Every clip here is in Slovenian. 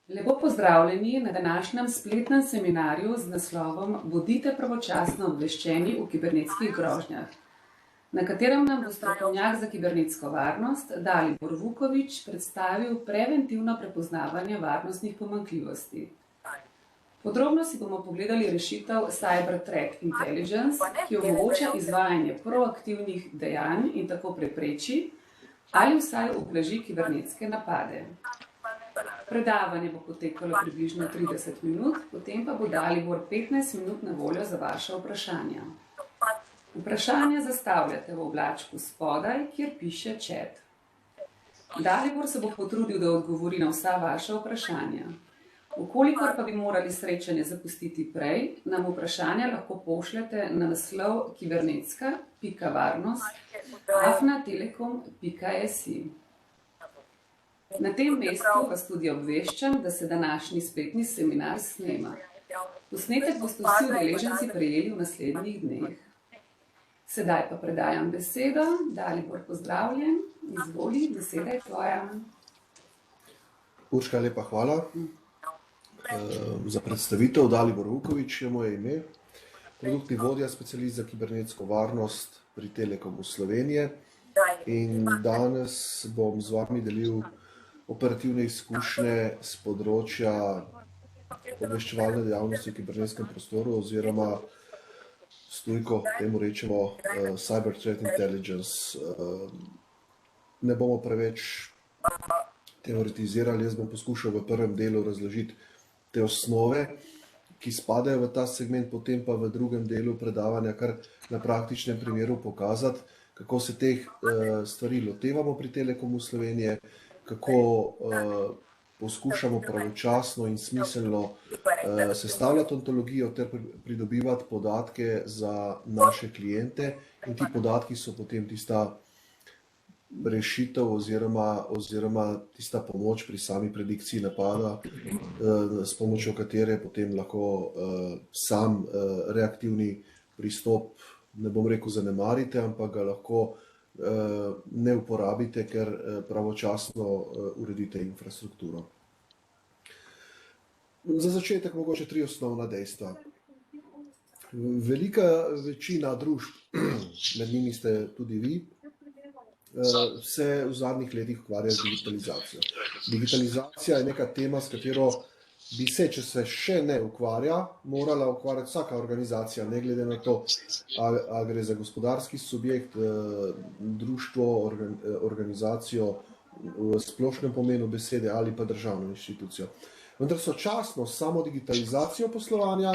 Lepo pozdravljeni na današnjem spletnem seminarju z naslovom Bodite pravočasno obveščeni o kibernetskih grožnjah, na katerem nam bo strokovnjak za kibernetsko varnost Dalibor Vuković predstavil preventivno prepoznavanje varnostnih pomanjkljivosti. Podrobno si bomo pogledali rešitev Cyber Threat Intelligence, ki omogoča izvajanje proaktivnih dejanj in tako prepreči ali vsaj ublaži kibernetske napade. Predavanje bo potekalo približno 30 minut, potem pa bo Dalibor 15 minut na voljo za vaše vprašanja. Vprašanja zastavljate v oblačku spodaj, kjer piše chat. Dalibor se bo potrudil, da odgovori na vsa vaša vprašanja. Vkolikor pa bi morali srečanje zapustiti prej, nam vprašanja lahko pošljete na naslov kibernetska.varnost@telekom.si. Na tem mestu vas tudi obveščam, da se današnji spletni seminar snema. Posnetek boste vsi udeleženci prejeli v naslednjih dneh. Sedaj pa predajam besedo. Dalibor, pozdravljen. Izvoli, beseda je tvoja. Urška, lepa hvala za predstavitev. Dalibor Vuković je moje ime. Produktni vodja, specialist za kibernetsko varnost pri Telekomu Slovenije. In danes bom z vami delil operativne izkušnje z področja obveščevalne dejavnosti v kibernetskem prostoru oziroma s tujko temu rečemo Cyber Threat Intelligence. Ne bomo preveč teoretizirali, jaz bom poskušal v prvem delu razložiti te osnove, ki spadajo v ta segment, potem pa v drugem delu predavanja kar na praktičnem primeru pokazati, kako se teh stvari lotevamo pri Telekomu Slovenije, kako poskušamo pravočasno in smiselno sestavljati ontologijo ter pridobivati podatke za naše kliente, in ti podatki so potem tista rešitev oziroma tista pomoč pri sami predikciji napada, s pomočjo katere potem lahko sam reaktivni pristop, ne bom rekel zanemarite, ampak ga lahko ne uporabite, ker pravočasno uredite infrastrukturo. Za začetek mogoče 3 osnovna dejstva. Velika večina družb, med njimi ste tudi vi, se v zadnjih letih ukvarja z digitalizacijo. Digitalizacija je neka tema, s katero bi se, če se še ne ukvarja, morala ukvarjati vsaka organizacija, ne glede na to, ali gre za gospodarski subjekt, društvo, organizacijo v splošnem pomenu besede ali pa državno inštitucijo. Vendar sočasno s samo digitalizacijo poslovanja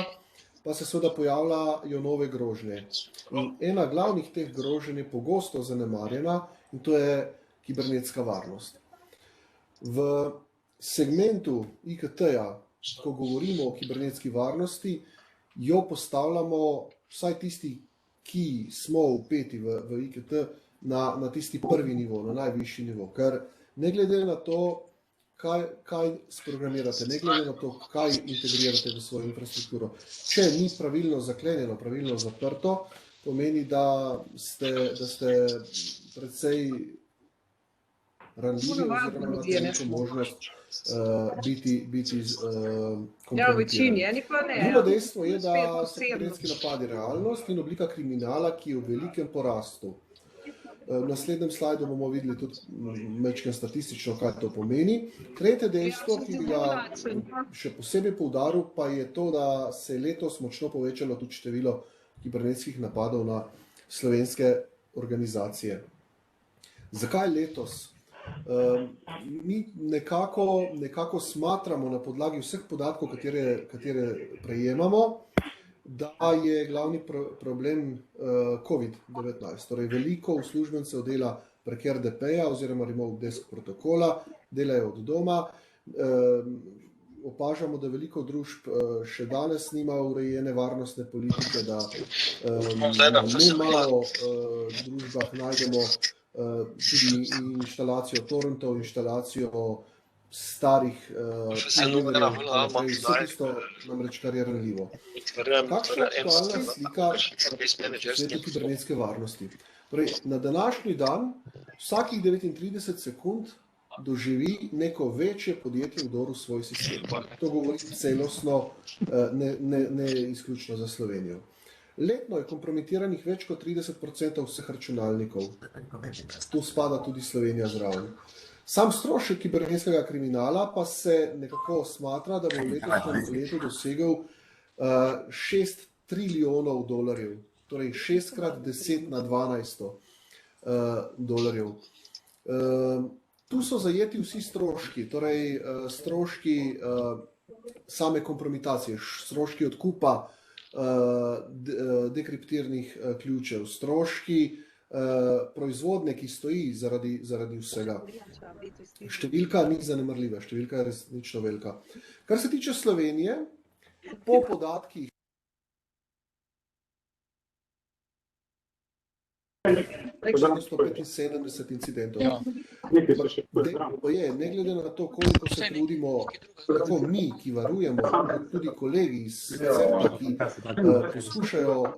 pa se seveda pojavljajo nove grožnje. In ena glavnih teh groženj je pogosto zanemarjena, in to je kibernetska varnost. V segmentu IKT-ja, ko govorimo o kibernetski varnosti, jo postavljamo, vsaj tisti, ki smo vpeti v IKT, na tisti prvi nivo, na najvišji nivo. Ker ne glede na to, kaj sprogramirate, ne glede na to, kaj integrirate v svojo infrastrukturo, če ni pravilno zaklenjeno, pravilno zaprto, pomeni, da ste predvsej ranljivi oziroma imate neko možnost biti kompromitirani. Drugo dejstvo je, da so kibernetski napadi realnost in oblika kriminala, ki je v velikem porastu. V naslednjem slajdu bomo videli tudi majčkeno statistično, kaj to pomeni. Tretje dejstvo, ki bi ga še posebej poudaril, pa je to, da se je letos močno povečalo tudi število kibernetskih napadov na slovenske organizacije. Zakaj letos? Mi nekako smatramo na podlagi vseh podatkov, katere prejemamo, da je glavni problem COVID-19. Torej veliko uslužbencev dela prek RDP-ja oziroma remote desk protokola, delajo od doma. Opažamo, da veliko družb še danes nima urejene varnostne politike, da nemalo družbah najdemo tudi inštalacijo torrentov, inštalacijo starih vse tisto namreč, kar je ranljivo. Kakšna je aktualna slika v svetu kibernetske varnosti? Torej, na današnji dan vsakih 39 sekund doživi neko večje podjetje vdor v svoj sistem. To govori celostno, ne izključno za Slovenijo. Letno je kompromitiranih več kot 30% vseh računalnikov. Tu spada tudi Slovenija zraven. Sam strošek kibernetskega kriminala pa se nekako smatra, da bo v letošnjem letu dosegel 6 trilijonov dolarjev, torej 6 krat 10 na 12 dolarjev. Tu so zajeti vsi stroški, torej stroški same kompromitacije, stroški odkupa dekriptiranih ključev, stroški proizvodnje, ki stoji zaradi vsega. Številka ni zanemarljiva, številka je resnično velika. Kar se tiče Slovenije, po podatkih 175 incidentov. Ne glede na to, koliko se trudimo, tako mi, ki varujemo, tudi kolegi iz centra, ki poskušajo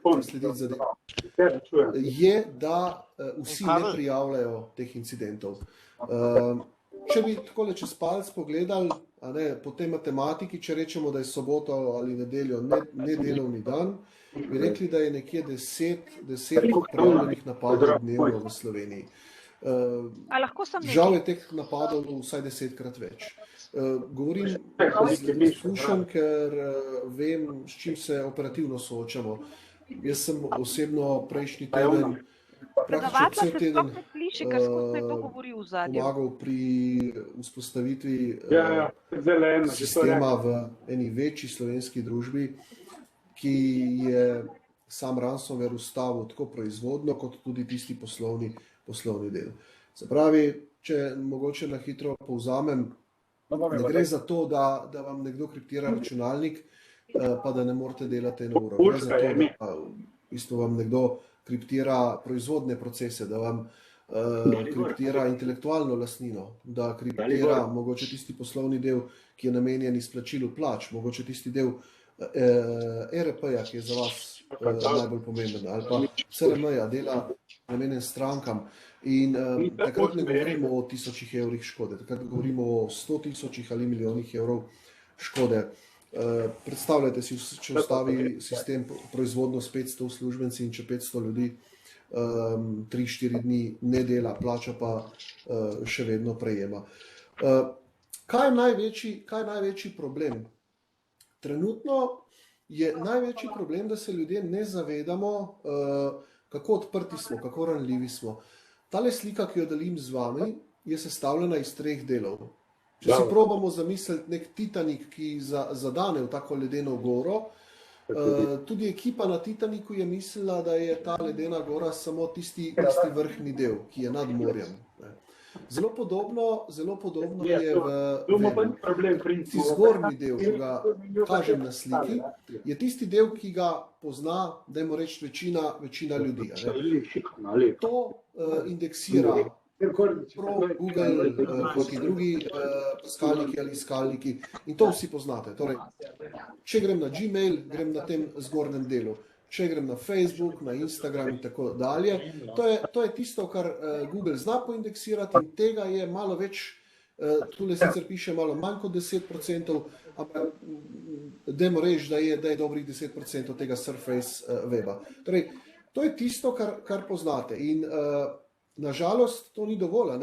slediti zadevo, je, da vsi ne prijavljajo teh incidentov. Če bi takole čez palec pogledali, po tej matematiki, če rečemo, da je soboto ali nedeljo nedelovni dan, bi rekli, da je nekje 10 prijavljenih napadov dnevno v Sloveniji. Žal je teh napadov vsaj 10-krat več. Govorim iz izkušenj, ker vem, s čim se operativno soočamo. Jaz sem osebno prejšnji teden, praktično cel teden pomagal pri vzpostavitvi sistema v eni večji slovenski družbi, ki je sam ransomware ustavil tako proizvodno, kot tudi tisti poslovni del. Se pravi, če mogoče na hitro povzamem, ne gre za to, da vam nekdo kriptira računalnik, pa da ne morete delati eno uro. Gre za to, da v bistvu vam nekdo kriptira proizvodne procese, da vam kriptira intelektualno lastnino, da kriptira mogoče tisti poslovni del, ki je namenjen izplačilu plač, mogoče tisti del ERP-ja, ki je za vas najbolj pomemben, ali pa CRM-ja, dela namenjen strankam. In takrat ne govorimo o tisočih evrih škode, takrat govorimo o 100 tisočih ali milijonih evrov škode. Predstavljajte si, če ustavi sistem proizvodno s 500 uslužbenci in če 500 ljudi 3-4 dni ne dela, plača pa še vedno prejema. Kaj je največji problem? Trenutno je največji problem, da se ljudje ne zavedamo, kako odprti smo, kako ranljivi smo. Tale slika, ki jo delim z vami, je sestavljena iz 3 delov. Če si probamo zamisliti nek Titanik, ki zadane v tako ledeno goro, tudi ekipa na Titaniku je mislila, da je ta ledena gora samo tisti vrhnji del, ki je nad morjem. Zelo podobno je v webu. Tisti zgornji del, ki ga kažem na sliki, je tisti del, ki ga pozna, dajmo reči, večina ljudi. To indeksira Google, kakšni drugi iskalniki ali iskalniki, in to vsi poznate. Torej, če grem na Gmail, grem na tem zgornjem delu. Če grem na Facebook, na Instagram in tako dalje, to je tisto, kar Google zna poindeksirati, in tega je malo več, tule sicer piše malo manj kot 10%, ampak dajmo reči, da je dobrih 10% tega Surface weba. Torej, to je tisto, kar poznate. In nažalost, to ni dovolj.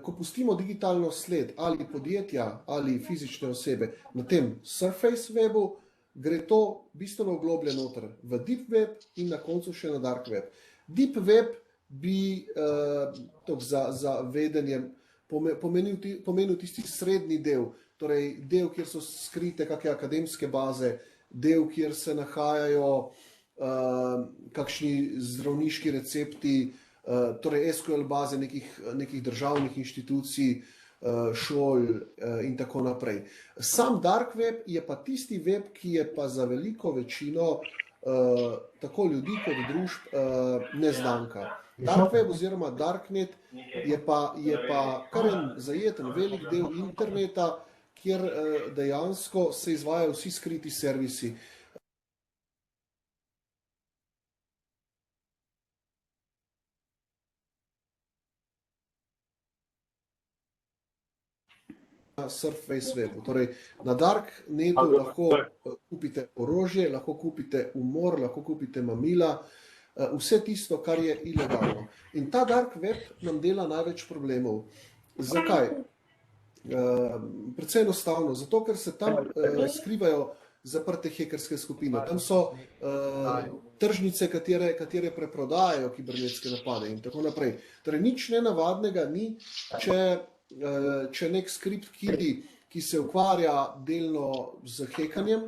Ko pustimo digitalno sled ali podjetja ali fizične osebe na tem Surface webu, gre to bistveno globlje noter v Deep Web in na koncu še na Dark Web. Deep Web bi za vedenje pomenil tisti srednji del, torej del, kjer so skrite kakšne akademske baze, del, kjer se nahajajo kakšni zdravniški recepti, torej SQL baze nekih državnih inštitucij, šol in tako naprej. Sam Dark Web je pa tisti web, ki je pa za veliko večino tako ljudi kot družb neznanka. Dark web oziroma darknet je pa kar en zajeten velik del interneta, kjer dejansko se izvajajo vsi skriti servisi. Na Surface webu. Torej, na darknetu lahko kupite orožje, lahko kupite umor, lahko kupite mamila, vse tisto, kar je ilegalno. In ta dark web nam dela največ problemov. Zakaj? Predvsej enostavno, zato ker se tam skrivajo zaprte hekerske skupine. Tam so tržnice, katere preprodajajo kibernetske napade in tako naprej. Torej, nič nenavadnega ni, če nek skript kidi, ki se ukvarja delno z hekanjem,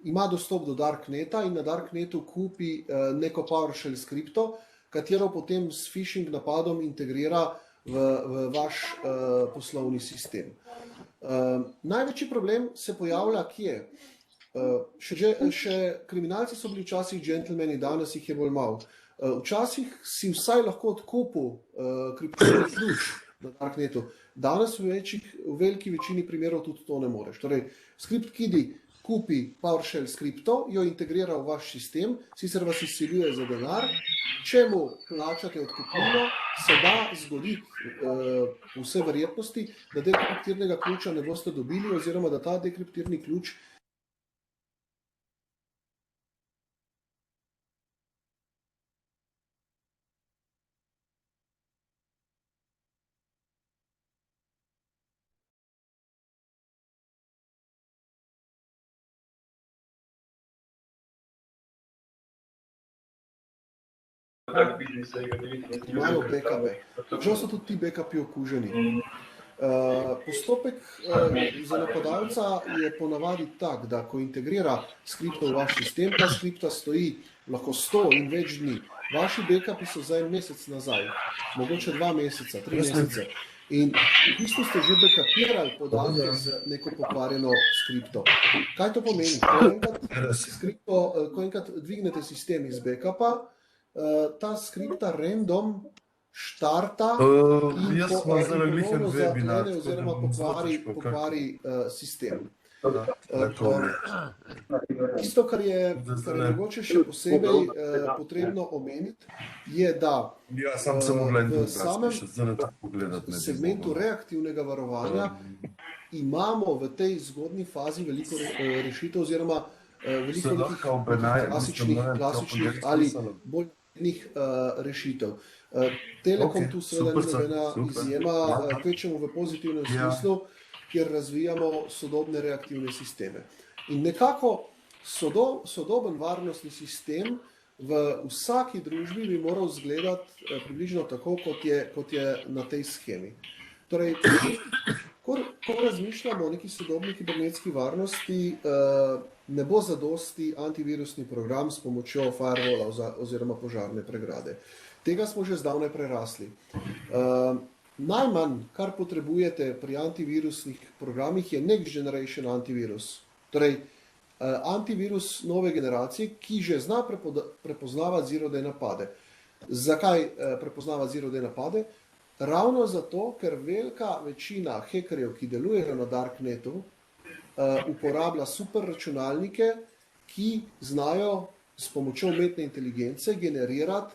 ima dostop do darkneta in na darknetu kupi neko PowerShell skripto, katero potem s phishing napadom integrira v vaš poslovni sistem. Največji problem se pojavlja kje? Še kriminalci so bili včasih džentlmeni, danes jih je bolj malo. Včasih si vsaj lahko odkupil kriptovani ključ na darknetu. Danes v veliki večini primerov tudi to ne moreš. Torej, skript kidi kupi PowerShell skripto, jo integrira v vaš sistem, sicer vas izsiljuje za denar, če mu plačate odkupnino, se da zgoditi v vse verjetnosti, da dekriptirnega ključa ne boste dobili oziroma da ta dekriptirni ključ imajo backupe. Žal so tudi ti backupi okuženi. Postopek za napadalca je ponavadi tak, da ko integrira skripto v vaš sistem, ta skripta stoji lahko 100 in več dni. Vaši backupi so za en mesec nazaj, mogoče 2 meseca, 3 mesece. In v bistvu ste že backupirali podatke z neko pokvarjeno skripto. Kaj to pomeni? Ko enkrat dvignete sistem iz backupa, ta skripta random štarta in ponovno zaklene oziroma pokvari sistem. Tisto, kar je mogoče še posebej potrebno omeniti, je, da v samem segmentu reaktivnega varovanja imamo v tej zgodnji fazi veliko rešitev oziroma veliko klasičnih ali bolj rešitev. Telekom tu seveda ni nobena izjema, kvečemo v pozitivnem smislu, kjer razvijamo sodobne reaktivne sisteme. In nekako sodoben varnostni sistem v vsaki družbi bi moral izgledati približno tako, kot je na tej shemi. Torej, ko razmišljamo o neki sodobni kibernetski varnosti, ne bo zadosti antivirusni program s pomočjo firewalla oziroma požarne pregrade. Tega smo že zdavnaj prerasli. Najmanj, kar potrebujete pri antivirusnih programih, je Next Generation antivirus. Torej, antivirus nove generacije, ki že zna prepoznavati zero-day napade. Zakaj prepoznava zero-day napade? Ravno zato, ker velika večina hekerjev, ki delujejo na darknetu, uporablja superračunalnike, ki znajo s pomočjo umetne inteligence generirati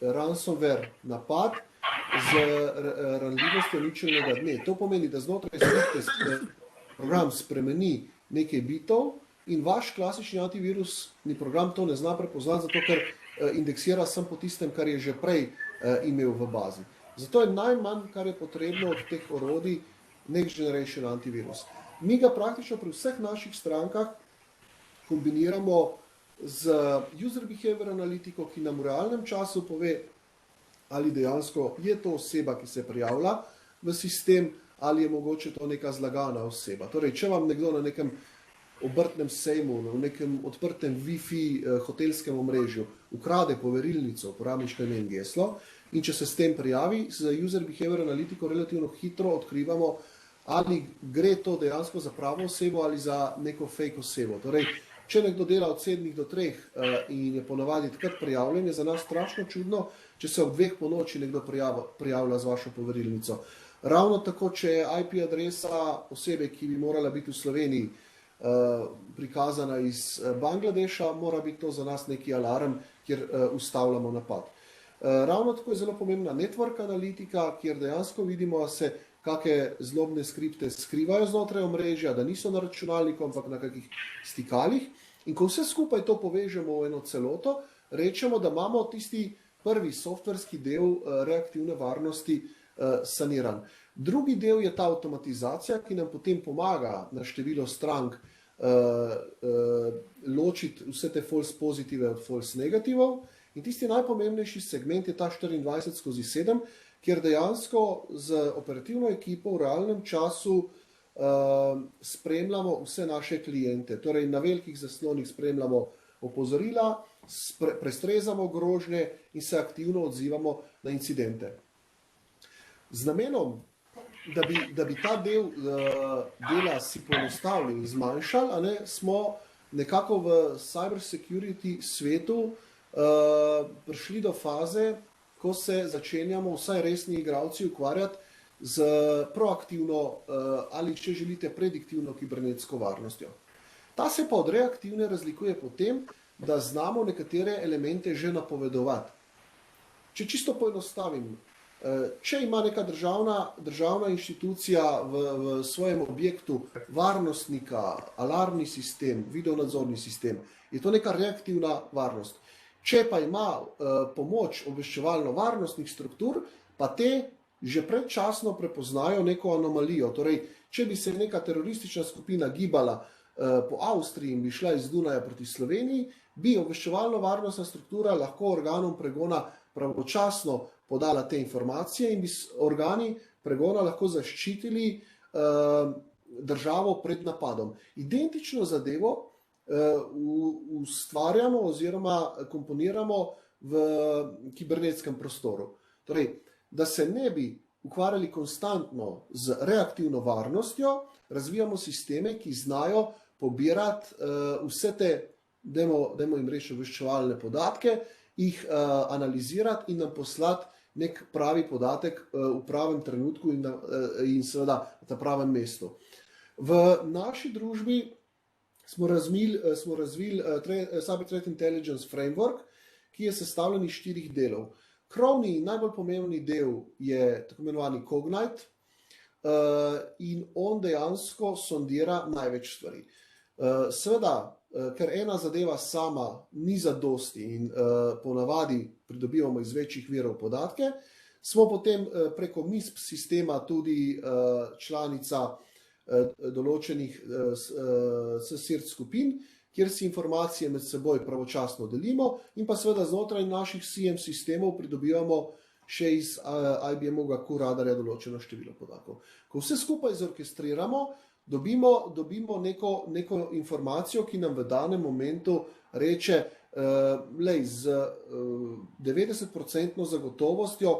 ransomware napad z ranljivostjo ničelnega dne. To pomeni, da znotraj skripte program spremeni nekaj bitov in vaš klasični antivirusni program to ne zna prepoznati, zato ker indeksira samo po tistem, kar je že prej imel v bazi. Zato je najmanj, kar je potrebno od teh orodij, Next Generation antivirus. Mi ga praktično pri vseh naših strankah kombiniramo z user behavior analitiko, ki nam v realnem času pove, ali dejansko je to oseba, ki se prijavlja v sistem, ali je mogoče to neka zlagana oseba. Torej, če vam nekdo na nekem obrtnem sejmu, v nekem odprtem Wi-Fi hotelskem omrežju ukrade poverilnico, uporabniško ime in geslo, in če se s tem prijavi, z user behavior analitiko relativno hitro odkrivamo, ali gre to dejansko za pravo osebo ali za neko fake osebo. Torej, če nekdo dela od 7 do 3 in je ponavadi takrat prijavljen, je za nas strašno čudno, če se ob 2 po noči nekdo prijavlja z vašo poverilnico. Ravno tako, če je IP adresa osebe, ki bi morala biti v Sloveniji prikazana iz Bangladeša, mora biti to za nas neki alarm, kjer ustavljamo napad. Ravno tako je zelo pomembna network analitika, kjer dejansko vidimo, da se kakšne zlobne skripte skrivajo znotraj omrežja, da niso na računalniku, ampak na kakih stikalih. In ko vse skupaj to povežemo v eno celoto, rečemo, da imamo tisti prvi softverski del reaktivne varnosti saniran. Drugi del je ta avtomatizacija, ki nam potem pomaga na število strank ločiti vse te false pozitive od false negativov. In tisti najpomembnejši segment je ta 24/7, kjer dejansko z operativno ekipo v realnem času spremljamo vse naše klijente. Torej na velikih zaslonih spremljamo opozorila, prestrezamo grožnje in se aktivno odzivamo na incidente. Z namenom, da bi ta del dela si poenostavili in zmanjšali, smo nekako v cyber security svetu prišli do faze, ko se začenjamo vsaj resni igralci ukvarjati z proaktivno ali, če želite, prediktivno kibernetsko varnostjo. Ta se pa od reaktivne razlikuje po tem, da znamo nekatere elemente že napovedovati. Če čisto poenostavim, če ima neka državna inštitucija v svojem objektu varnostnika, alarmni sistem, videonadzorni sistem, je to neka reaktivna varnost. Če pa ima pomoč obveščevalno-varnostnih struktur, pa te že predčasno prepoznajo neko anomalijo. Torej, če bi se neka teroristična skupina gibala po Avstriji in bi šla iz Dunaja proti Sloveniji, bi obveščevalno-varnostna struktura lahko organom pregona pravočasno podala te informacije in bi organi pregona lahko zaščitili državo pred napadom. Identično zadevo ustvarjamo oziroma komponiramo v kibernetskem prostoru. Torej, da se ne bi ukvarjali konstantno z reaktivno varnostjo, razvijamo sisteme, ki znajo pobirati vse te, dajmo jim reči, obveščevalne podatke, jih analizirati in nam poslati nek pravi podatek v pravem trenutku in seveda na pravem mestu. V naši družbi smo razvili Cyber Threat Intelligence Framework, ki je sestavljen iz 4 delov. Krovni in najbolj pomembni del je tako imenovani Cognite in on dejansko sondira največ stvari. Seveda, ker ena zadeva sama ni zadosti in ponavadi pridobivamo iz večjih virov podatke, smo potem preko MISP sistema tudi članica določenih CSIRT skupin, kjer si informacije med seboj pravočasno delimo in pa seveda znotraj naših SIEM sistemov pridobivamo še iz IBM-ovega QRadarja določeno število podatkov. Ko vse skupaj zorkestriramo, dobimo neko informacijo, ki nam v danem momentu reče, z 90% zagotovostjo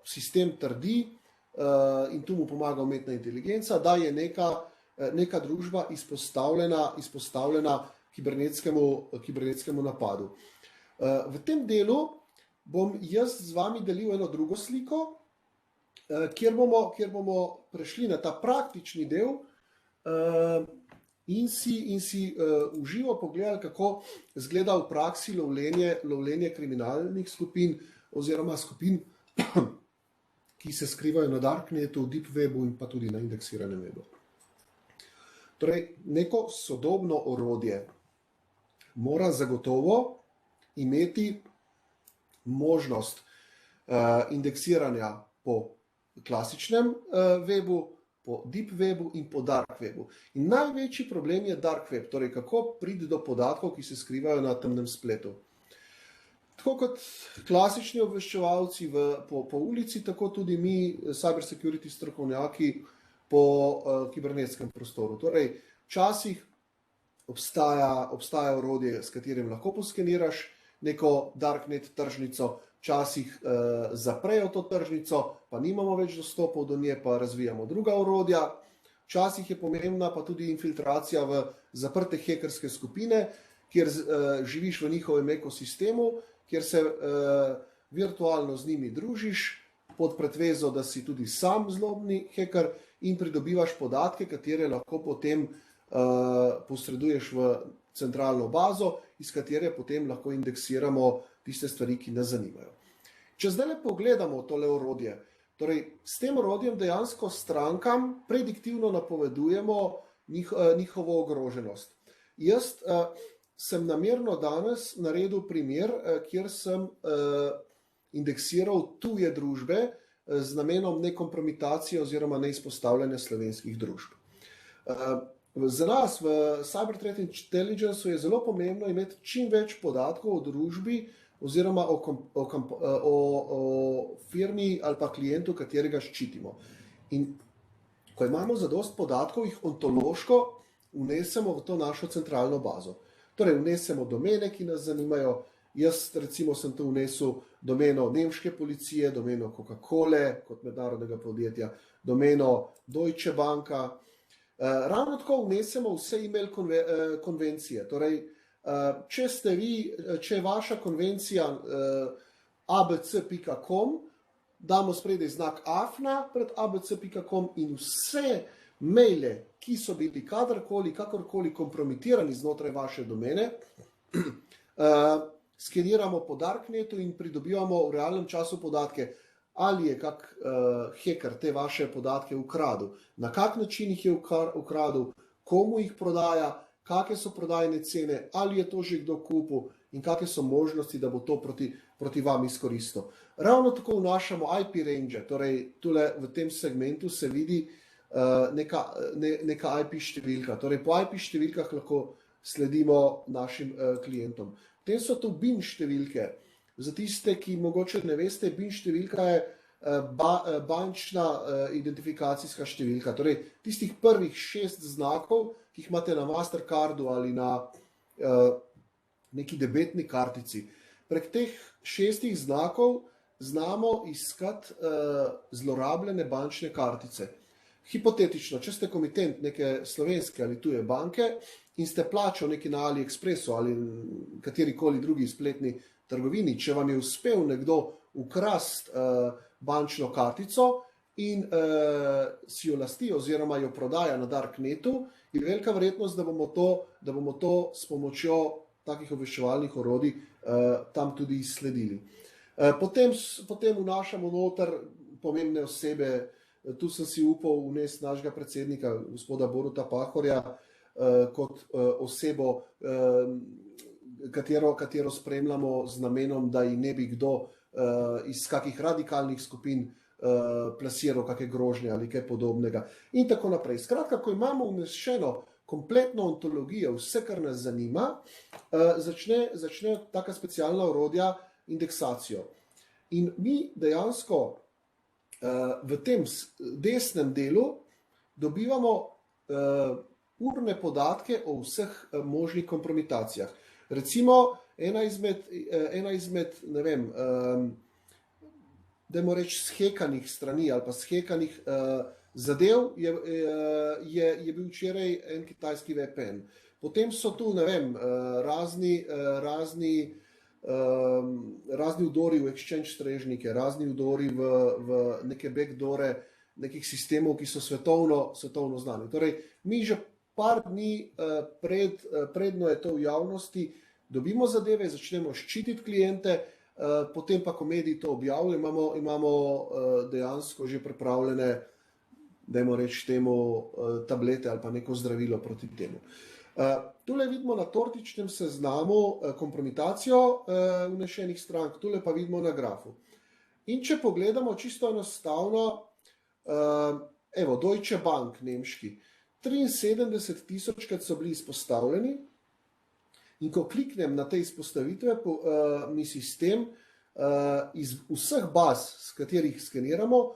sistem trdi in tu mu pomaga umetna inteligenca, da je neka družba izpostavljena kibernetskemu napadu. V tem delu bom jaz z vami delil eno drugo sliko, kjer bomo prešli na ta praktični del in si uživo pogledali, kako izgleda v praksi lovljenje kriminalnih skupin oziroma skupin, ki se skrivajo na Darknetu, Deep Webu in pa tudi na indeksiranem webu. Torej, neko sodobno orodje mora zagotovo imeti možnost indeksiranja po klasičnem webu, po Deep Webu in po Dark Webu. In največji problem je Dark Web, torej kako priti do podatkov, ki se skrivajo na temnem spletu. Tako kot klasični obveščevalci po ulici, tako tudi mi, cyber security strokovnjaki, po kibernetskem prostoru. Torej, včasih obstaja orodje, s katerim lahko poskeniraš neko Darknet tržnico, včasih zaprejo to tržnico, pa nimamo več dostopov do nje, pa razvijamo druga orodja. včasih je pomembna pa tudi infiltracija v zaprte hekerske skupine, kjer živiš v njihovem ekosistemu, kjer se virtualno z njimi družiš, pod pretvezo, da si tudi sam zlobni heker in pridobivaš podatke, katere lahko potem posreduješ v centralno bazo, iz katere potem lahko indeksiramo tiste stvari, ki nas zanimajo. Če zdaj pogledamo tole orodje, torej s tem orodjem dejansko strankam prediktivno napovedujemo njihovo ogroženost. Jaz sem namerno danes naredil primer, kjer sem indeksiral tuje družbe z namenom nekompromitacije oziroma neizpostavljanja slovenskih družb. Za nas v Cyber Threat Intelligence je zelo pomembno imeti čim več podatkov o družbi oziroma o firmi ali pa klientu, katerega ščitimo. In ko imamo zadost podatkov, jih ontološko vnesemo v to našo centralno bazo. Torej vnesemo domene, ki nas zanimajo. Jaz recimo sem tu vnesel domeno nemške policije, domeno Coca-Cole kot mednarodnega podjetja, domeno Deutsche Banka. Ravno tako vnesemo vse e-mail konvencije. Torej, če je vaša konvencija abc.com, damo spredaj znak afna pred abc.com in vse maile, ki so bili kakorkoli kompromitirani znotraj vaše domene, skeniramo po Darknetu in pridobivamo v realnem času podatke, ali je kak heker te vaše podatke ukradel, na kak način jih je ukradel, komu jih prodaja, kakve so prodajne cene, ali je to že kdo kupil in kakve so možnosti, da bo to proti vam izkoristil. Ravno tako vnašamo IP range, torej tule v tem segmentu se vidi neka IP številka. Torej po IP številkah lahko sledimo našim klientom. Potem so tu BIN številke. Za tiste, ki mogoče ne veste, BIN številka je bančna identifikacijska številka. Torej tistih prvih 6 znakov, ki jih imate na Mastercardu ali na neki debetni kartici. Prek teh 6 znakov znamo iskati zlorabljene bančne kartice. Hipotetično, če ste komitent neke slovenske ali tuje banke in ste plačal nekaj na AliExpressu ali katerikoli drugi spletni trgovini, če vam je uspel nekdo ukrasti bančno kartico in si jo lasti oziroma jo prodaja na Darknetu, je velika verjetnost, da bomo to s pomočjo takih obveščevalnih orodij tam tudi izsledili. Potem vnašamo noter pomembne osebe. Tu sem si upal vnesti našega predsednika, gospoda Boruta Pahorja, kot osebo, katero spremljamo z namenom, da ji ne bi kdo iz kakih radikalnih skupin plasiral kakšne grožnje ali kaj podobnega. In tako naprej. Skratka, ko imamo vnešeno kompletno ontologijo, vse, kar nas zanima, začne taka specialna orodja indeksacijo. In mi dejansko v tem desnem delu dobivamo urne podatke o vseh možnih kompromitacijah. Recimo, ena izmed ne vem, dajmo reči, shekanih strani ali pa shekanih zadev je bil včeraj en kitajski VPN. Potem so tu, ne vem, razni vdori v exchange strežnike, razni vdori v neke backdore nekih sistemov, ki so svetovno znani. Torej, mi že par dni predno je to v javnosti, dobimo zadeve, začnemo ščititi kliente, potem pa, ko mediji to objavijo, imamo dejansko že pripravljene, dajmo reči temu, tablete ali pa neko zdravilo proti temu. Tule vidimo na tortičnem seznamu kompromitacijo vnešenih strank, tule pa vidimo na grafu. In če pogledamo čisto enostavno, evo, Deutsche Bank, nemški, 73.000 so bili izpostavljeni in ko kliknem na te izpostavitve, mi sistem iz vseh baz, s katerih skeniramo,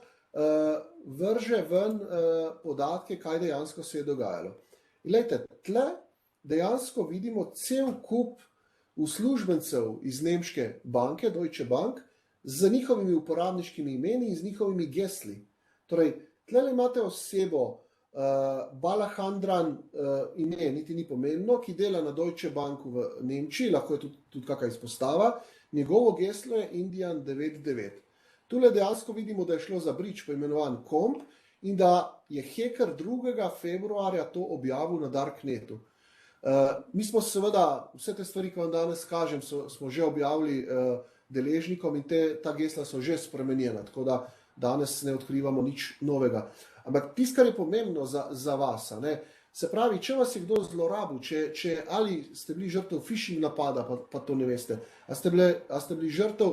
vrže ven podatke, kaj dejansko se je dogajalo. In glejte, tle dejansko vidimo cel kup uslužbencev iz nemške banke, Deutsche Bank, z njihovimi uporabniškimi imeni in z njihovimi gesli. Torej, tle imate osebo Balahandran ime niti ni pomembno, ki dela na Deutsche Banku v Nemčiji, lahko je tudi kakšna izpostava, njegovo geslo je Indian 99. Tule dejansko vidimo, da je šlo za bridge poimenovan Komp in da je hacker 2. februarja to objavil na Darknetu. Mi smo seveda, vse te stvari, ki vam danes kažem, smo že objavili deležnikom in ta gesla so že spremenjena, tako da danes ne odkrivamo nič novega. Ampak tisto, kar je pomembno za vas, se pravi, če vas je kdo zlorabil, ali ste bili žrtev phishing napada, pa to ne veste, a ste bili žrtev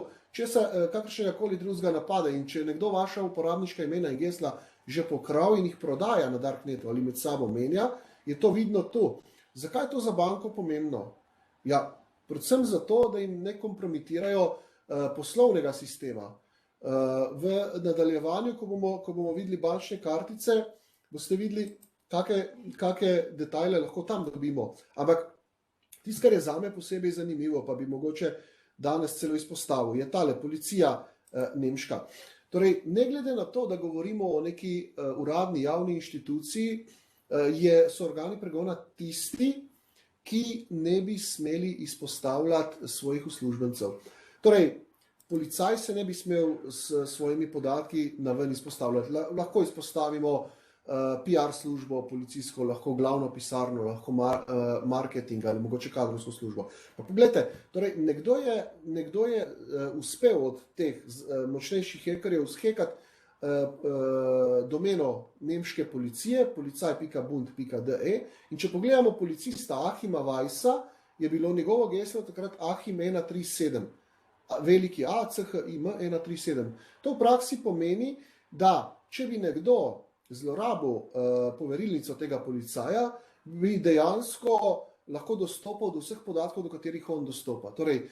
kakršnega koli drugega napada in če je nekdo vaša uporabniška imena in gesla že pokral in jih prodaja na Darknetu ali med sabo menja, je to vidno tu. Zakaj je to za banko pomembno? Ja, predvsem zato, da jim ne kompromitirajo poslovnega sistema. V nadaljevanju, ko bomo videli bančne kartice, boste videli, kakšne detajle lahko tam dobimo. Ampak tisto, kar je zame posebej zanimivo, pa bi mogoče danes celo izpostavil, je tale policija nemška. Torej, ne glede na to, da govorimo o neki uradni javni inštituciji, so organi pregona tisti, ki ne bi smeli izpostavljati svojih uslužbencev. Torej, policaj se ne bi smel s svojimi podatki naven izpostavljati. Lahko izpostavimo PR službo, policijsko, lahko glavno pisarno, lahko marketing ali mogoče kadrovsko službo. Pa poglejte, torej nekdo je uspel od teh močnejših hekerjev zhekati domeno nemške policije, policaj.bund.de, in če pogledamo policista Achima Weissa, je bilo njegovo geslo takrat Achim 137, veliki A, CHIM 137. To v praksi pomeni, da če bi nekdo zlorabil poverilnico tega policaja, bi dejansko lahko dostopal do vseh podatkov, do katerih on dostopa. Torej,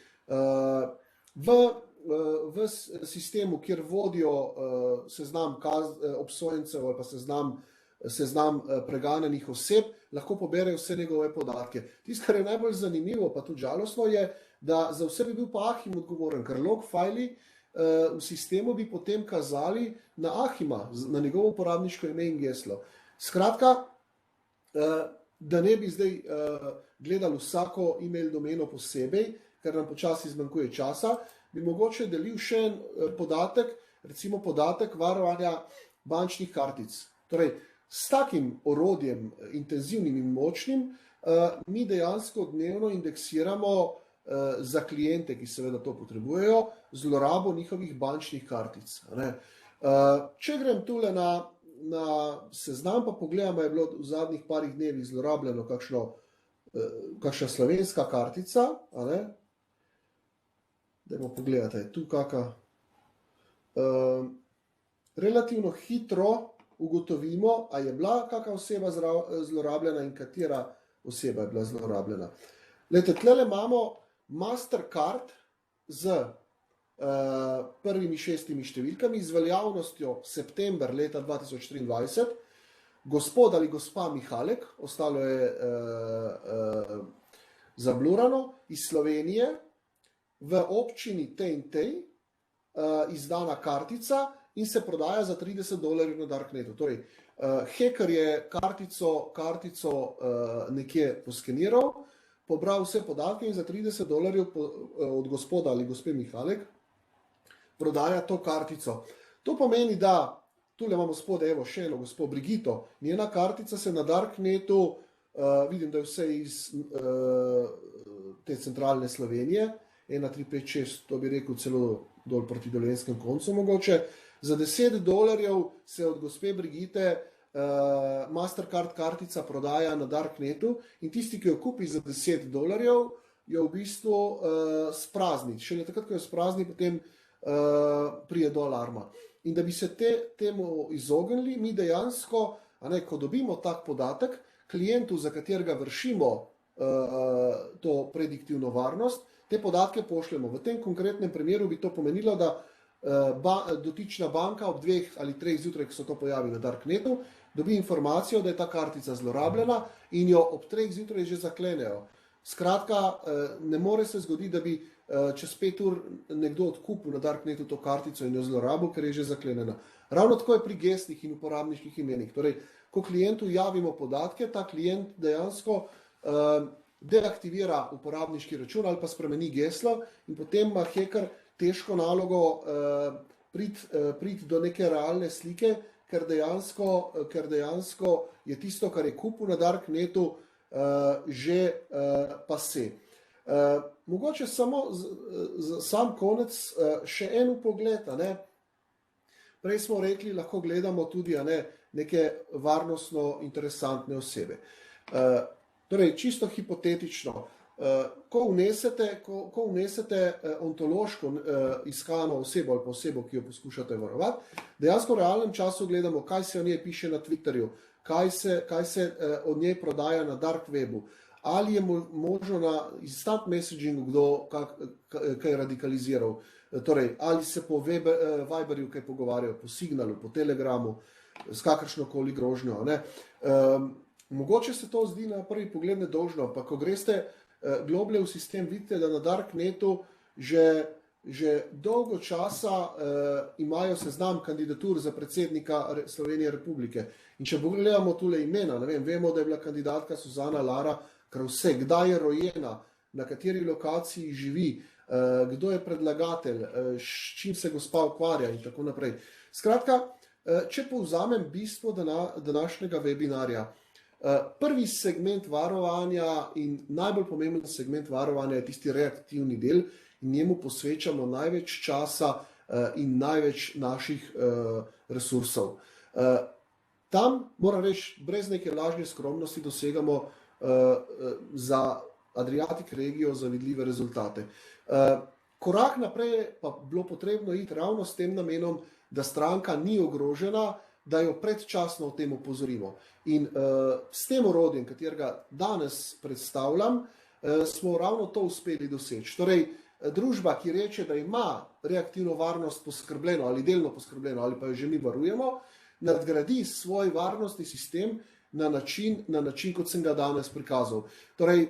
v sistemu, kjer vodijo seznam obsojencev ali pa seznam preganjenih oseb, lahko poberejo vse njegove podatke. Tisto, kar je najbolj zanimivo, pa tudi žalostno je, da za vse bi bil pa Achim odgovoren, ker log fajli v sistemu bi potem kazali na Achima, na njegovo uporabniško ime in geslo. Skratka, da ne bi zdaj gledali vsako e-mail domeno posebej, ker nam počasi zmanjkuje časa, bi mogoče delil še en podatek, recimo podatek varovanja bančnih kartic. Torej, s takim orodjem, intenzivnim in močnim, mi dejansko dnevno indeksiramo za klijente, ki seveda to potrebujejo, zlorabo njihovih bančnih kartic. Če grem tule na seznam, pa pogledamo, je bilo v zadnjih parih dnevih zlorabljeno kakšna slovenska kartica. Dajmo pogledati, je tu kakšna. Relativno hitro ugotovimo, a je bila kakšna oseba zlorabljena in katera oseba je bila zlorabljena. Glejte, tlele imamo Mastercard z prvimi 6 številkami, z veljavnostjo september leta 2023, gospod ali gospa Mihalek, ostalo je zablurano, iz Slovenije, v občini tej izdana kartica in se prodaja za $30 na Darknetu. Torej, hacker je kartico nekje poskeniral, pobral vse podatke in za $30 od gospoda ali gospe Mihalek prodaja to kartico. To pomeni, da tule imamo spodaj, evo, še eno gospo Brigito, njena kartica se na Darknetu, vidim, da je vse iz te centralne Slovenije, 1356, to bi rekel celo dol proti Dolenjskem koncu mogoče, za $10 se od gospe Brigite Mastercard kartica prodaja na Darknetu in tisti, ki jo kupi za $10, jo v bistvu sprazni. Šele takrat, ko jo sprazni, potem prije do alarma. In da bi se temu izognili, mi dejansko, ko dobimo tak podatek, klientu, za katerega vršimo to prediktivno varnost, te podatke pošljemo. V tem konkretnem primeru bi to pomenilo, da dotična banka ob 2 ali 3 zjutraj, ko se to pojavi na Darknetu, dobi informacijo, da je ta kartica zlorabljena in jo ob 3 zjutraj že zaklenejo. Skratka, ne more se zgoditi, da bi čez 5 ur nekdo odkupil na Darknetu to kartico in jo zlorabil, ker je že zaklenjena. Ravno tako je pri geslih in uporabniških imenih. Torej, ko klientu javimo podatke, ta klient dejansko deaktivira uporabniški račun ali pa spremeni geslo in potem ima hacker težko nalogo priti do neke realne slike, ker dejansko je tisto, kar je kupil na Darknetu, že pase. Mogoče samo za sam konec še en pogled, Prej smo rekli, lahko gledamo tudi neke varnostno interesantne osebe. Torej, čisto hipotetično, ko vnesete ontološko iskano osebo ali pa osebo, ki jo poskušate varovati, dejansko v realnem času gledamo, kaj se o njej piše na Twitterju, kaj se od njej prodaja na dark webu, ali je možno na instant messagingu kdo kaj radikaliziral, torej ali se po Viberju kaj pogovarjajo, po Signalu, po Telegramu, s kakršnokoli grožnjo. Mogoče se to zdi na prvi pogled nedolžno, pa ko greste globlje v sistem, vidite, da na Darknetu že dolgo časa imajo seznam kandidatur za predsednika Slovenije republike. In če pogledamo tule imena, vemo, da je bila kandidatka Suzana Lara Kravse, kdaj je rojena, na kateri lokaciji živi, kdo je predlagatelj, s čim se gospa ukvarja in tako naprej. Skratka, če povzamem bistvo današnjega webinarja, prvi segment varovanja in najbolj pomemben segment varovanja je tisti reaktivni del in njemu posvečamo največ časa in največ naših resursov. Tam, moram reči, brez neke lažne skromnosti dosegamo za Adriatic regijo zavidljive rezultate. Korak naprej je pa bilo potrebno iti ravno s tem namenom, da stranka ni ogrožena, da jo predčasno o tem opozorimo. In s tem orodjem, katerega danes predstavljam, smo ravno to uspeli doseči. Torej, družba, ki reče, da ima reaktivno varnost poskrbljeno ali delno poskrbljeno, ali pa jo že mi varujemo, nadgradi svoj varnostni sistem na način, kot sem ga danes prikazal. Torej,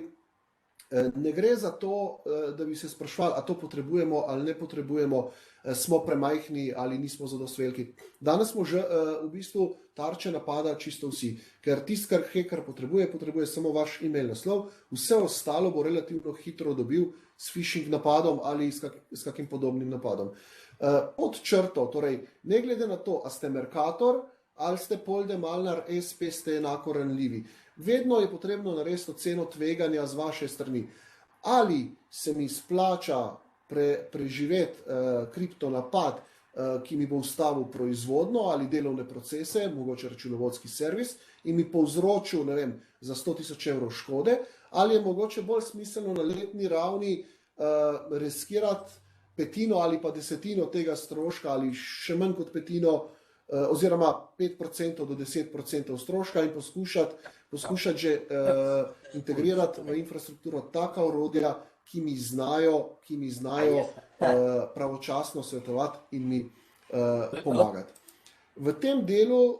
ne gre za to, da bi se sprašvali, a to potrebujemo ali ne potrebujemo, smo premajhni ali nismo zadosti veliki. Danes smo že v bistvu tarče napada čisto vsi, ker tisto, kar hacker potrebuje samo vaš e-mail naslov, vse ostalo bo relativno hitro dobil s phishing napadom ali s kakim podobnim napadom. Pod črto, torej, ne glede na to, a ste Mercator ali ste Polde Malnar SP, ste enako ranljivi. Vedno je potrebno narediti oceno tveganja z vaše strani. Ali se mi splača preživeti kriptonapad, ki mi bo ustavil proizvodno ali delovne procese, mogoče računovodski servis, in mi povzročil, za 100.000 evrov škode, ali je mogoče bolj smiselno na letni ravni riskirati petino ali pa desetino tega stroška ali še manj kot petino, oziroma 5% do 10% stroška in poskušati že integrirati v infrastrukturo taka orodja, ki mi znajo pravočasno svetovati in mi pomagati. V tem delu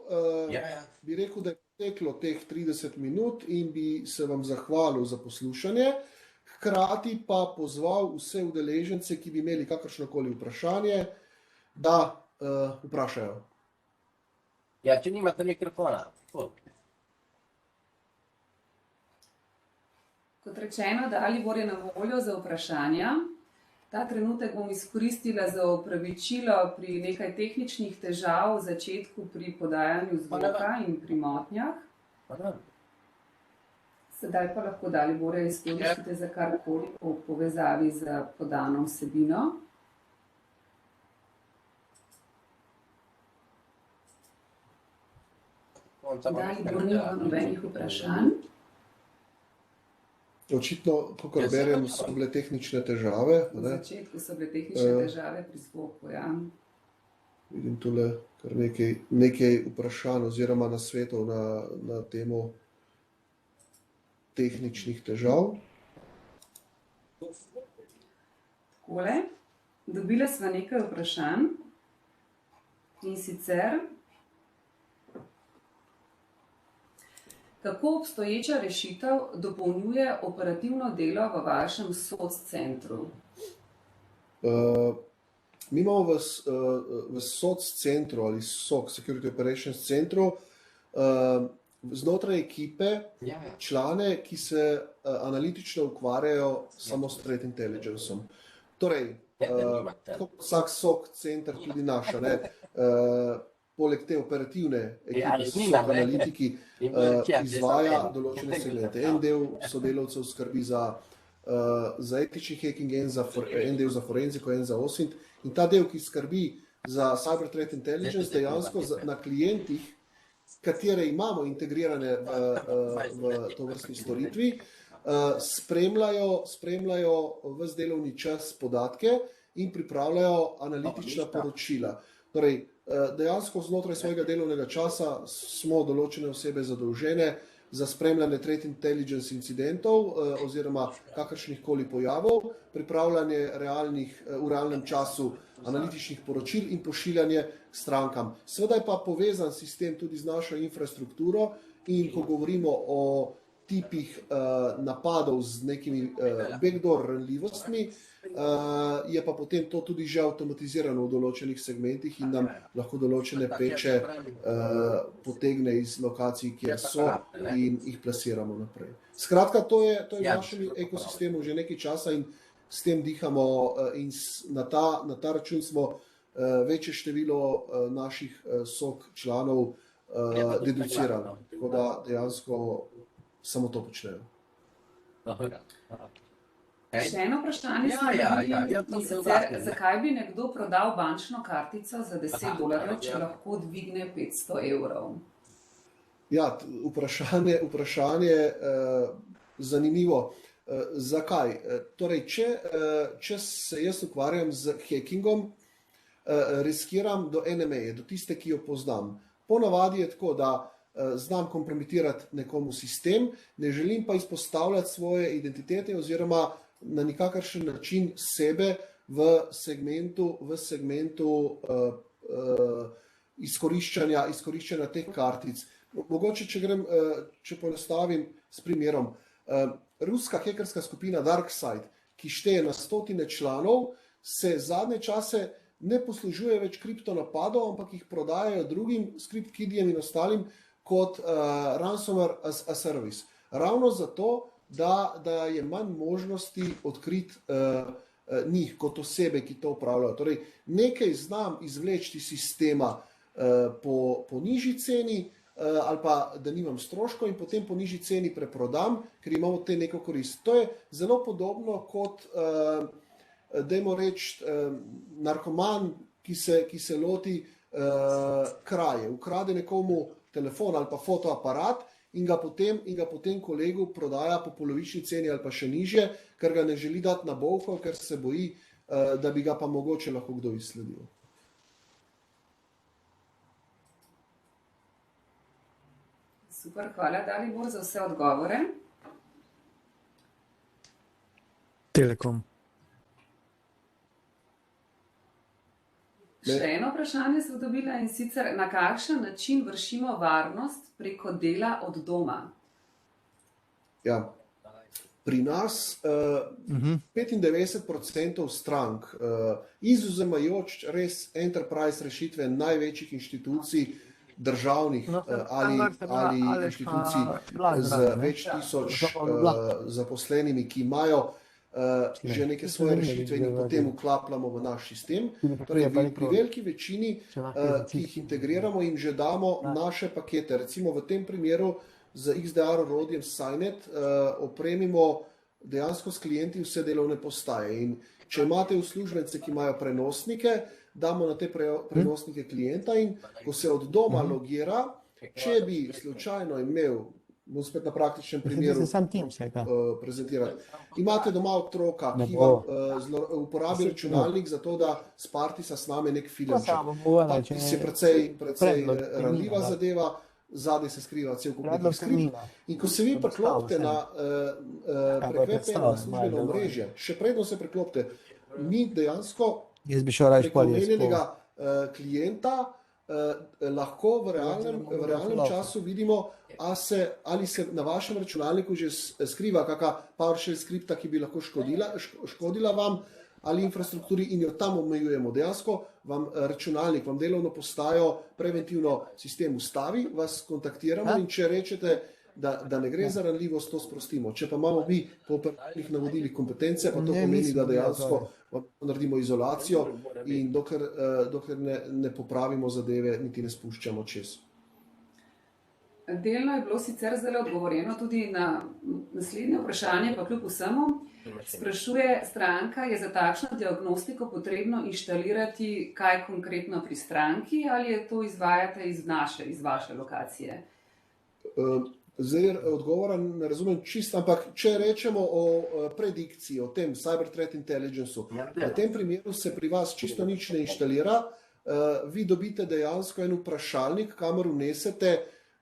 bi rekel, da je poteklo teh 30 minut in bi se vam zahvalil za poslušanje, hkrati pa pozval vse udeležence, ki bi imeli kakršnokoli vprašanje, da vprašajo. Ja, če nimate mikrofona. Kot rečeno, Dalibor je na voljo za vprašanja. Ta trenutek bom izkoristila za opravičilo pri nekaj tehničnih težav v začetku pri podajanju zvoka in pri motnjah. Sedaj pa lahko Dalibora izkoristite za karkoli v povezavi z podano vsebino. Dalibor nima nobenih vprašanj. Očitno, kakor berem, so bile tehnične težave. V začetku so bile tehnične težave pri zvoku, ja. Vidim tule kar nekaj vprašanj oziroma nasvetov na temo tehničnih težav. Takole, dobila sva nekaj vprašanj in sicer, kako obstoječa rešitev dopolnjuje operativno delo v vašem SOC centru? Mi imamo v SOC centru ali SOC, Security Operations centru, znotraj ekipe člane, ki se analitično ukvarjajo samo s threat intelligenceom. Torej, vsak SOC center, tudi naša, ne, poleg te operativne ekipe, SOC analitiki, izvaja določene segmente. En del sodelavcev skrbi za etični hacking, en del za forenziko, en za OSINT. In ta del, ki skrbi za cyber threat intelligence, dejansko na klientih, katere imamo integrirane v tovrstni storitvi, spremljajo ves delovni čas podatke in pripravljajo analitična poročila. Torej, dejansko znotraj svojega delovnega časa smo določene osebe zadolžene za spremljanje threat intelligence incidentov oziroma kakršnih koli pojavov, pripravljanje v realnem času analitičnih poročil in pošiljanje strankam. Seveda je pa povezan sistem tudi z našo infrastrukturo in ko govorimo o tipih napadov z nekimi backdoor ranljivostmi, je pa potem to tudi že avtomatizirano v določenih segmentih in nam lahko določene peče potegne iz lokacij, kjer so in jih plasiramo naprej. Skratka, to je v našem ekosistemu že nekaj časa in s tem dihamo in na ta račun smo večje število naših SOC članov deducirali. Tako da dejansko samo to počnejo. Še eno vprašanje smo dobili, in sicer, zakaj bi nekdo prodal bančno kartico za $10, če lahko dvigne 500 evrov? Ja, vprašanje zanimivo. Zakaj? Torej, če se jaz ukvarjam z hackingom, riskiram do ene meje, do tiste, ki jo poznam. Ponavadi je tako, da znam kompromitirati nekomu sistem, ne želim pa izpostavljati svoje identitete oziroma na nikakršen način sebe v segmentu izkoriščanja teh kartic. Mogoče, če poenostavim s primerom, ruska hekerska skupina DarkSide, ki šteje na stotine članov, se zadnje čase ne poslužuje več kriptonapadov, ampak jih prodajajo drugim ScriptKiddiem in ostalim kot ransomware as a service. Ravno zato, da je manj možnosti odkriti njih kot osebe, ki to upravljajo. Torej, nekaj znam izvleči iz sistema po nižji ceni ali pa da nimam stroškov in potem po nižji ceni preprodam, ker imamo te neko korist. To je zelo podobno kot, dajmo reči, narkoman, ki se loti kraje. Ukrade nekomu telefon ali pa fotoaparat in ga potem kolegu prodaja po polovični ceni ali pa še nižje, ker ga ne želi dati na bolho, ker se boji, da bi ga pa mogoče lahko kdo izsledil. Super, hvala Dalibor za vse odgovore. Telekom. Še eno vprašanje sem dobila, in sicer, na kakšen način vršimo varnost preko dela od doma? Ja, pri nas 95% strank, izvzemajoč res enterprise rešitve največjih inštitucij, državnih ali inštitucij z več tisoč zaposlenimi, ki imajo že neke svoje rešitve in jih potem vklapljamo v naš sistem. Torej, pri veliki večini, ki jih integriramo, jim že damo naše pakete. Recimo v tem primeru z XDR orodjem SIGNET opremimo dejansko s klienti vse delovne postaje. In če imate uslužbence, ki imajo prenosnike, damo na te prenosnike klienta in ko se od doma logira, če bi slučajno imel, bom spet na praktičnem primeru prezentirati. Imate doma otroka, ki vam uporabi računalnik za to, da s Partisa sname nek filmček. Partis je precej ranljiva zadeva, zadaj se skriva cel kup nekih skript. In ko se vi preklopite prek VPN na službeno omrežje, še predno se preklopite, mi dejansko preko omenjenega klienta lahko v realnem času vidimo, ali se na vašem računalniku že skriva kakšna PowerShell skripta, ki bi lahko škodila vam, ali infrastrukturi in jo tam omejujemo. Dejansko vam računalnik, vam delovno postajo preventivno sistem ustavi, vas kontaktiramo in če rečete, da ne gre za ranljivost, to sprostimo. Če pa imamo mi po operativnih navodilih kompetence, pa to pomeni, da dejansko naredimo izolacijo in dokler ne popravimo zadeve, niti ne spuščamo čez. Delno je bilo sicer zelo odgovorjeno tudi na naslednje vprašanje, pa kljub vsemu. Sprašuje stranka, je za takšno diagnostiko potrebno inštalirati kaj konkretno pri stranki ali je to izvajate iz vaše lokacije? Zdaj odgovora ne razumem čisto, ampak če rečemo o predikciji, o tem Cyber Threat Intelligence-u, v tem primeru se pri vas čisto nič ne inštalira, vi dobite dejansko en vprašalnik, kamor vnesete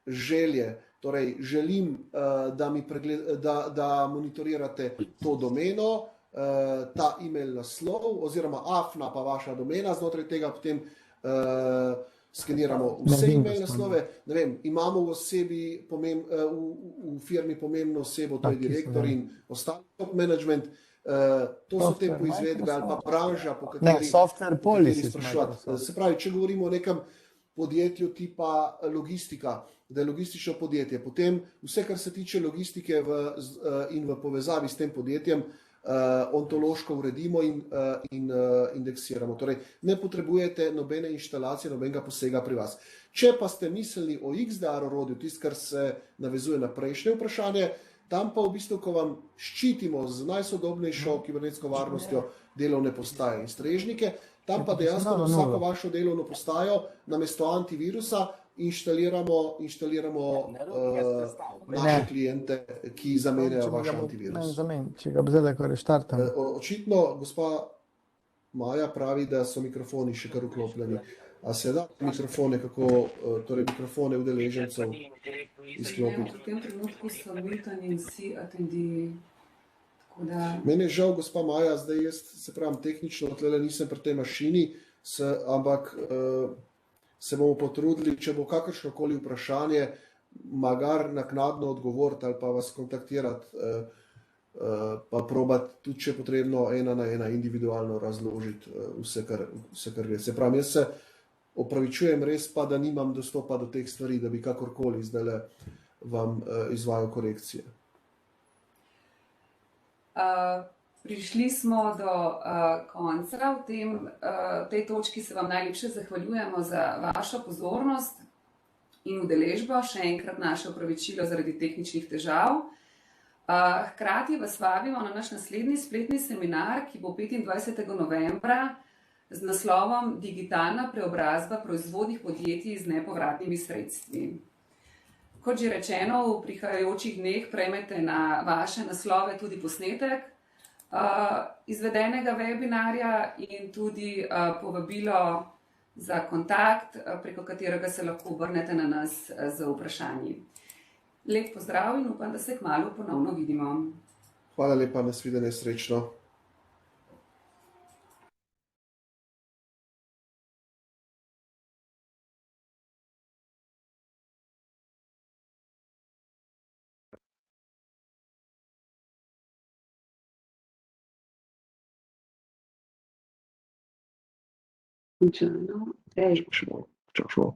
želje. Torej, želim, da monitorirate to domeno, ta e-mail naslov, oziroma AFNA pa vaša domena, znotraj tega potem skeniramo vse e-mail naslove. Ne vem, imamo v firmi pomembno osebo, to je direktor in ostali top management. To so te poizvedbe ali pa branža, po kateri sprašujete. Se pravi, če govorimo o nekem podjetju tipa logistika, da je logistično podjetje, potem vse, kar se tiče logistike in v povezavi s tem podjetjem, ontološko uredimo in indeksiramo. Torej, ne potrebujete nobene inštalacije, nobenega posega pri vas. Če pa ste mislili o XDR orodju, tisto, kar se navezuje na prejšnje vprašanje, tam pa v bistvu, ko vam ščitimo z najsodobnejšo kibernetsko varnostjo delovne postaje in strežnike, tam pa dejansko na vsako vašo delovno postajo namesto antivirusa inštaliramo naše klijente, ki zamenjajo vaš antivirus. Očitno gospa Maja pravi, da so mikrofoni še kar vklopljeni. A se da mikrofone, torej mikrofone udeležencev izklopiti? V tem trenutku so mutani vsi atendiji. Mene je žal, gospa Maja, zdaj jaz se pravim tehnično, tlele nisem pri tej mašini, ampak se bomo potrudili, če bo kakršnokoli vprašanje, magar naknadno odgovoriti ali pa vas kontaktirati, pa probati tudi, če je potrebno, ena na ena individualno razložiti vse, kar gre. Se pravim, jaz se opravičujem res pa, da nimam dostopa do teh stvari, da bi kakorkoli zdaj vam izvajal korekcije. Prišli smo do konca. V tej točki se vam najlepše zahvaljujemo za vašo pozornost in udeležbo. Še enkrat naše opravičilo zaradi tehničnih težav. Hkrati vas vabimo na naš naslednji spletni seminar, ki bo 25. novembra z naslovom Digitalna preobrazba proizvodnih podjetij z nepovratnimi sredstvi. Kot že rečeno, v prihajajočih dneh prejmete na vaše naslove tudi posnetek izvedenega webinarja in tudi povabilo za kontakt, preko katerega se lahko obrnete na nas z vprašanji. Lep pozdrav in upam, da se kmalu ponovno vidimo. Hvala lepa, nasvidenje, srečno. Čau.